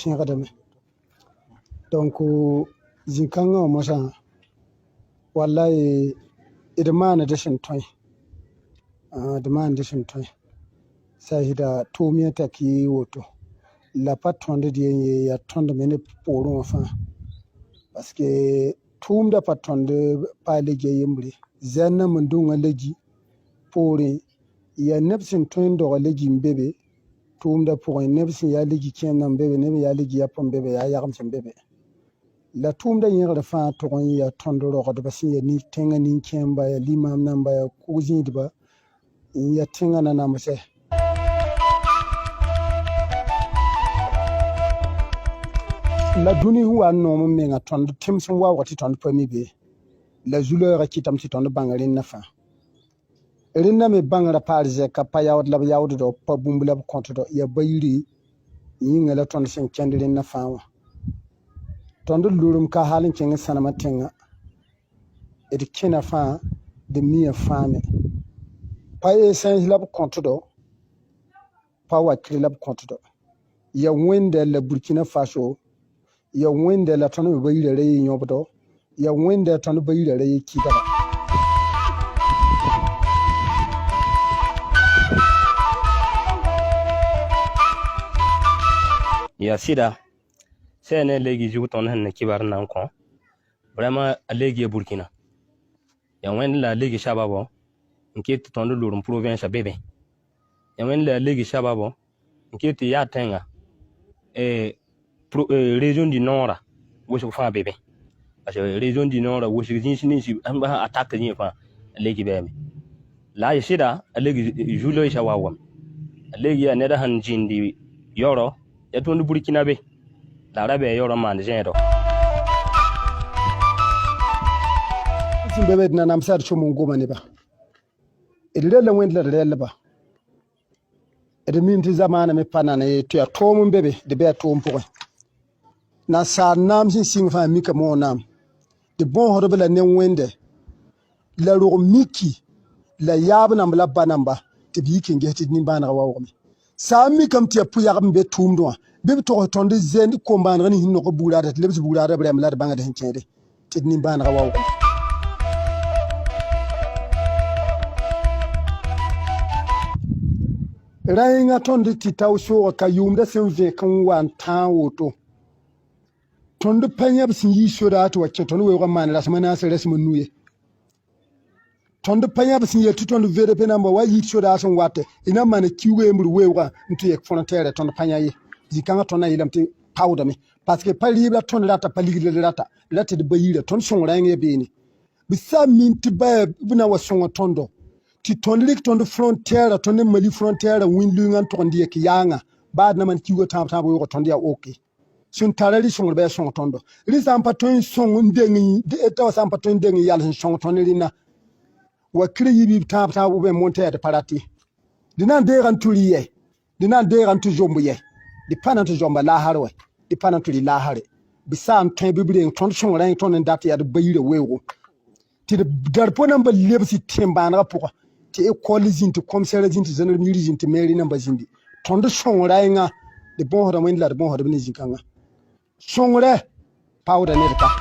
pẽgdame donc zĩ-kãngã wã mosã wallahi d maand d sẽn tõe d maand d sẽn tõe sãɩsda tʋʋm yẽ t'a kɩ woto la pa tõnd d ye yaa tõndme ne poorẽ wã fãa parce que tʋʋmda pa tõnd paa legi a yembre zɛnnã mendʋngã legi poorẽ yaa neb sẽn tõe n doga legi n be be tʋʋmda pʋgẽ neb sẽn yaa legi kẽemdã n be be neb n yaa legi yapã n be be yaa yagem sẽn be be la tʋʋmda yẽgr fãa tʋg n yaa tõnd rogdbã sẽn yaa tẽngã nin-kẽemba yaa limaam namba yaa kug-zĩidbã n yaa tẽngã nanamsɛ la dũni sẽn wa n noom n menga tõnd tɩms n waoogã tɩ tõnd pa mi be la zu-loɛɛgã kɩtame tɩ tõnd bãng rẽnnã fãa rẽnnã me bãngrã paar zɛka pa yaood la b yaoodda pa bũmb la b kõtdɔ yaa bayire yĩnga la tõnd sẽn kẽnd rẽnnã fãa wã tõnd lorem ka hal n kẽng sãnemã tẽngã d kẽna fãa d miyã fãa me pa sãyẽs la b kõtdɔ pa wakɩr la b kõtdɔ yaa Wẽnd la Burkina Faso yaa Wẽnd la tõnd me bayirã ra yẽ yõbdɔ yaa Wẽnd tõnd bayirã ra yẽ kɩdga ya sida sai ne legi jugu ton han ne kibar nan ko vraiment a legi Burkina ya Wẽnd la legi shababo nke ti ton lurum province bebe ya Wẽnd la legi shababo nke ti ya Tẽngã région du nord wosg fãa bebe parce que région du nord wosg zĩis ninsi attaque zĩ fãa legi bebe la ya sida a legi julo isa wawam a legi ya neda han jindi Yoro ya tõnd Burkina be la ra bɩ Yoro maan zẽedo sẽn be be d nanamsa d som n goma neba d rela Wẽnd la d rɛllba d mim tɩ zamaana me pa nan tɩ yaa toom n be be d bɩ a toom pʋgẽ nansaar naam sẽn sɩng fãa mika moo naam d bõosdb la ne Wẽnde la rog miki la yaab namb la ba namba tɩ b yik n ges tɩ d nimbãanegã waoogame sã n mikame tɩ yaa pʋ-yagb n be tʋʋmdẽ wã bɩ b togs tõnd zẽnd kom-bãanegã ning sẽn nog bugraada tɩ lebs bugraada b rɛm la d bãngd sẽn kẽede tɩ d nimbãanegã waoogame rãyĩngã tõnd tɩ tao soogã ka yʋʋmdã sẽn vẽk n wa n tãag woto tõnd pa yãb sẽn yi soda tɩ wa kẽ tõnd weoogã n maan rasmã naas rɛsm n nu ye tõnd pa yãb sẽn yel tɩ tõnd VDP namba wa yik soda sẽn wate y na n maan kiuugã yembr weoogã n tɩ yek frontiɛrɛ tõnd pa yã ye zĩ-kãngã tõnd na yeelame tɩ paoodame parce que pa rɩɩb la tõnd rata pa ligd d rata d ba yirã tõnd sõng rãyeng ya beene bɩ sã n min tɩ baya b na wa sõng tõndo tɩ tõnd rɩk tõnd frontiɛrã tõnd ne Mali frontiɛrã wĩn-luingã n tog n dɩ yek yaangã baad na maan kiuugã tãab weoogã tõnd yaa oke sẽn tara rɩ sõngd bɩ a sõng tõndo rɩ sã n pa tõe n sõng n deng t'a wa sã n pa tõe n deng n yals n sõng tõnd rẽnna wa kɩr yibi tãab b me monta yaa d pa rat ye dɩ na n deegã n tʋ rɩ yɛ dɩ na n deegã n tʋ zomb yɛ dɩ pa na n tɩ zomba laasar wɛ dɩ pa na n tʋ rɩ laasare bɩ sã n tõe bɩ b reng tõnd sõng rãyeng tõnd n dat yaa d bayirã weoogo tɩ d dar po namba lebs tẽn-bãanegã pʋgã tɩ école zĩnd tɩ comsɛrã zĩnd tɩ gendarmerie zĩnd tɩ mairie namba zĩndi tõnd sõng rãyengã d bõosda Wẽnd la d bõosdb ne zĩ-kãngã sõngrɛ paooda ned ka